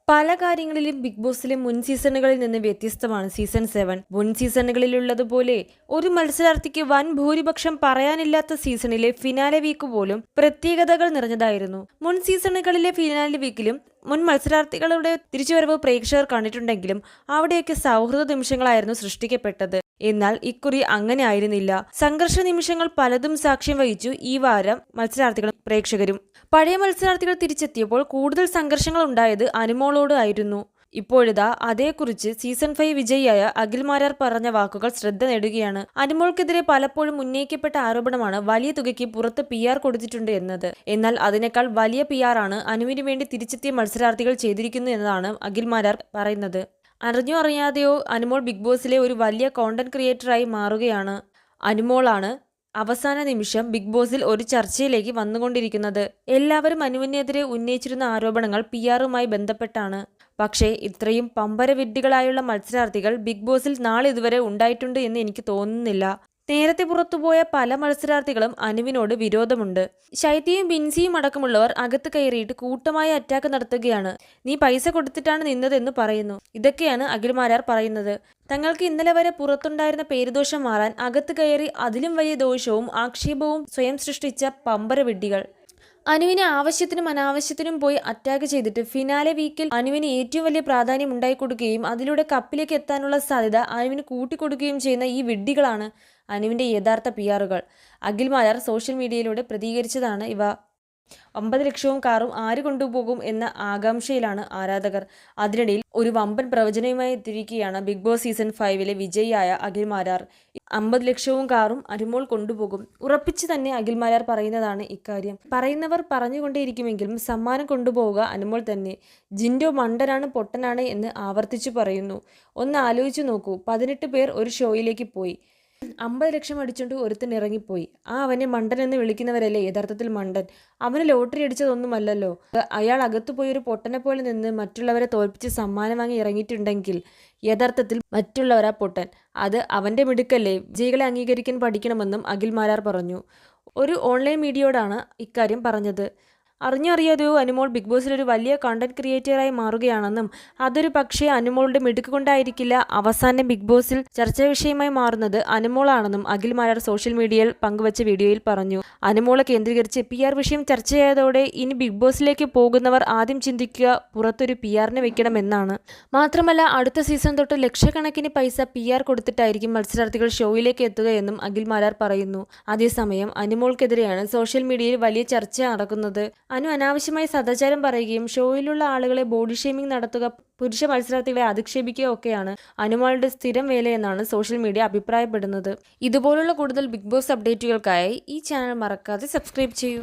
പല കാര്യങ്ങളിലും ബിഗ് ബോസിലെ മുൻ സീസണുകളിൽ നിന്ന് വ്യത്യസ്തമാണ് സീസൺ 7. മുൻ സീസണുകളിലുള്ളതുപോലെ ഒരു മത്സരാർത്ഥിക്ക് വൻ ഭൂരിപക്ഷം പറയാനില്ലാത്ത സീസണിലെ ഫിനാലെ വീക്ക് പോലും പ്രത്യേകതകൾ നിറഞ്ഞതായിരുന്നു. മുൻ സീസണുകളിലെ ഫിനാലെ വീക്കിലും മുൻ മത്സരാർത്ഥികളുടെ തിരിച്ചുവരവ് പ്രേക്ഷകർ കണ്ടിട്ടുണ്ടെങ്കിലും അവിടെയൊക്കെ സൗഹൃദ നിമിഷങ്ങളായിരുന്നു സൃഷ്ടിക്കപ്പെട്ടത്. എന്നാൽ ഇക്കുറി അങ്ങനെ ആയിരുന്നില്ല. സംഘർഷ നിമിഷങ്ങൾ പലതും സാക്ഷ്യം വഹിച്ചു ഈ വാരം മത്സരാർത്ഥികളും പ്രേക്ഷകരും. പഴയ മത്സരാർത്ഥികൾ തിരിച്ചെത്തിയപ്പോൾ കൂടുതൽ സംഘർഷങ്ങൾ ഉണ്ടായത് അനുമോളോട് ആയിരുന്നു. ഇപ്പോഴിതാ അതേക്കുറിച്ച് സീസൺ 5 വിജയിയായ അഖിൽ മാരാർ പറഞ്ഞ വാക്കുകൾ ശ്രദ്ധ നേടുകയാണ്. അനുമോൾക്കെതിരെ പലപ്പോഴും ഉന്നയിക്കപ്പെട്ട ആരോപണമാണ് വലിയ തുകയ്ക്ക് പുറത്ത് PR കൊടുത്തിട്ടുണ്ട് എന്നത്. എന്നാൽ അതിനേക്കാൾ വലിയ PR ആണ് അനുവിന് വേണ്ടി തിരിച്ചെത്തിയ മത്സരാർത്ഥികൾ ചെയ്തിരിക്കുന്നു എന്നതാണ് അഖിൽ മാരാർ പറയുന്നത്. അറിഞ്ഞോ അറിയാതെയോ അനുമോൾ ബിഗ് ബോസിലെ ഒരു വലിയ കോണ്ടന്റ് ക്രിയേറ്ററായി മാറുകയാണ്. അനുമോളാണ് അവസാന നിമിഷം ബിഗ് ബോസിൽ ഒരു ചർച്ചയിലേക്ക് വന്നുകൊണ്ടിരിക്കുന്നത്. എല്ലാവരും അനുവിനെതിരെ ഉന്നയിച്ചിരുന്ന ആരോപണങ്ങൾ PR-മായി ബന്ധപ്പെട്ടാണ്. പക്ഷേ ഇത്രയും പമ്പരവിഡ്ഢികളായുള്ള മത്സരാർത്ഥികൾ ബിഗ് ബോസിൽ നാളിതുവരെ ഉണ്ടായിട്ടുണ്ട് എന്ന് എനിക്ക് തോന്നുന്നില്ല. നേരത്തെ പുറത്തുപോയ പല മത്സരാർത്ഥികളും അനുവിനോട് വിരോധമുണ്ട്. ശൈത്യയും ബിൻസിയും അടക്കമുള്ളവർ അകത്ത് കയറിയിട്ട് കൂട്ടമായി അറ്റാക്ക് നടത്തുകയാണ്. നീ പൈസ കൊടുത്തിട്ടാണ് നിന്നതെന്ന് പറയുന്നു. ഇതൊക്കെയാണ് അഖിൽ മാരാർ പറയുന്നത്. തങ്ങൾക്ക് ഇന്നലെ വരെ പുറത്തുണ്ടായിരുന്ന പേരുദോഷം മാറാൻ അകത്ത് കയറി അതിലും വലിയ ദോഷവും ആക്ഷേപവും സ്വയം സൃഷ്ടിച്ച പമ്പരവിഡ്ഢികൾ. അനുവിനെ ആവശ്യത്തിനും അനാവശ്യത്തിനും പോയി അറ്റാക്ക് ചെയ്തിട്ട് ഫിനാലെ വീക്കിൽ അനുവിന് ഏറ്റവും വലിയ പ്രാധാന്യം ഉണ്ടായിക്കൊടുക്കുകയും അതിലൂടെ കപ്പിലേക്ക് എത്താനുള്ള സാധ്യത അനുവിന് കൂട്ടിക്കൊടുക്കുകയും ചെയ്യുന്ന ഈ വിഡ്ഢികളാണ് അനുവിൻ്റെ യഥാർത്ഥ PR-കൾ. അഖിൽ മാരാർ സോഷ്യൽ മീഡിയയിലൂടെ പ്രതികരിച്ചതാണ് ഇവ. 9 ലക്ഷവും കാറും ആര് കൊണ്ടുപോകും എന്ന ആകാംക്ഷയിലാണ് ആരാധകർ. അതിനിടയിൽ ഒരു വമ്പൻ പ്രവചനവുമായി എത്തിയിരിക്കുകയാണ് ബിഗ് ബോസ് സീസൺ 5-ലെ വിജയിയായ അഖിൽ മാരാർ. 50 ലക്ഷവും കാറും അനുമോൾ കൊണ്ടുപോകും. ഉറപ്പിച്ച് തന്നെ അഖിൽ മാരാർ പറയുന്നതാണ് ഇക്കാര്യം. പറയുന്നവർ പറഞ്ഞുകൊണ്ടേയിരിക്കുമെങ്കിലും സമ്മാനം കൊണ്ടുപോവുക അനുമോൾ തന്നെ. ജിൻഡോ മണ്ടനാണ് പൊട്ടനാണ് എന്ന് ആവർത്തിച്ചു പറയുന്നു. ഒന്ന് ആലോചിച്ചു നോക്കൂ, 18 പേർ ഒരു ഷോയിലേക്ക് പോയി. 50 ലക്ഷം അടിച്ചുകൊണ്ട് ഒരുത്തൻ ഇറങ്ങിപ്പോയി. അവനെ മണ്ടൻ എന്ന് വിളിക്കുന്നവരല്ലേ യഥാർത്ഥത്തിൽ മണ്ടൻ. അവന് ലോട്ടറി അടിച്ചതൊന്നുമല്ലല്ലോ. അയാൾ അകത്തു പോയി ഒരു പൊട്ടനെ പോലെ നിന്ന് മറ്റുള്ളവരെ തോൽപ്പിച്ച് സമ്മാനം വാങ്ങി ഇറങ്ങിയിട്ടുണ്ടെങ്കിൽ യഥാർത്ഥത്തിൽ മറ്റുള്ളവരാ പൊട്ടൻ. അത് അവൻ്റെ മിടുക്കല്ലേ. വിജയികളെ അംഗീകരിക്കാൻ പഠിക്കണമെന്നും അഖിൽ മാരാർ പറഞ്ഞു. ഒരു ഓൺലൈൻ മീഡിയയോടാണ് ഇക്കാര്യം പറഞ്ഞത്. അറിഞ്ഞോ അറിയാതെയോ അനുമോൾ ബിഗ് ബോസിൽ ഒരു വലിയ കണ്ടന്റ് ക്രിയേറ്ററായി മാറുകയാണെന്നും അതൊരു പക്ഷേ അനുമോളുടെ മിടുക്ക് കൊണ്ടായിരിക്കില്ല അവസാനം ബിഗ് ബോസിൽ ചർച്ചാ വിഷയമായി മാറുന്നത് അനുമോളാണെന്നും അഖിൽ മാരാർ സോഷ്യൽ മീഡിയയിൽ പങ്കുവച്ച വീഡിയോയിൽ പറഞ്ഞു. അനുമോളെ കേന്ദ്രീകരിച്ച് PR വിഷയം ചർച്ചയായതോടെ ഇനി ബിഗ് ബോസിലേക്ക് പോകുന്നവർ ആദ്യം ചിന്തിക്കുക പുറത്തൊരു PR-നെ വെക്കണമെന്നാണ്. മാത്രമല്ല അടുത്ത സീസൺ തൊട്ട് ലക്ഷക്കണക്കിന് പൈസ PR കൊടുത്തിട്ടായിരിക്കും മത്സരാർത്ഥികൾ ഷോയിലേക്ക് എത്തുകയെന്നും അഖിൽ മാരാർ പറയുന്നു. അതേസമയം അനുമോൾക്കെതിരെയാണ് സോഷ്യൽ മീഡിയയിൽ വലിയ ചർച്ച നടക്കുന്നത്. അനാവശ്യമായി സദാചാരം പറയുകയും ഷോയിലുള്ള ആളുകളെ ബോഡി ഷേമിംഗ് നടത്തുക, പുരുഷ മത്സരാർത്ഥികളെ അധിക്ഷേപിക്കുക ഒക്കെയാണ് അനുമോളുടെ സ്ഥിരം വേലയെന്നാണ് സോഷ്യൽ മീഡിയ അഭിപ്രായപ്പെടുന്നത്. ഇതുപോലുള്ള കൂടുതൽ ബിഗ് ബോസ് അപ്ഡേറ്റുകൾക്കായി ഈ ചാനൽ മറക്കാതെ സബ്സ്ക്രൈബ് ചെയ്യൂ.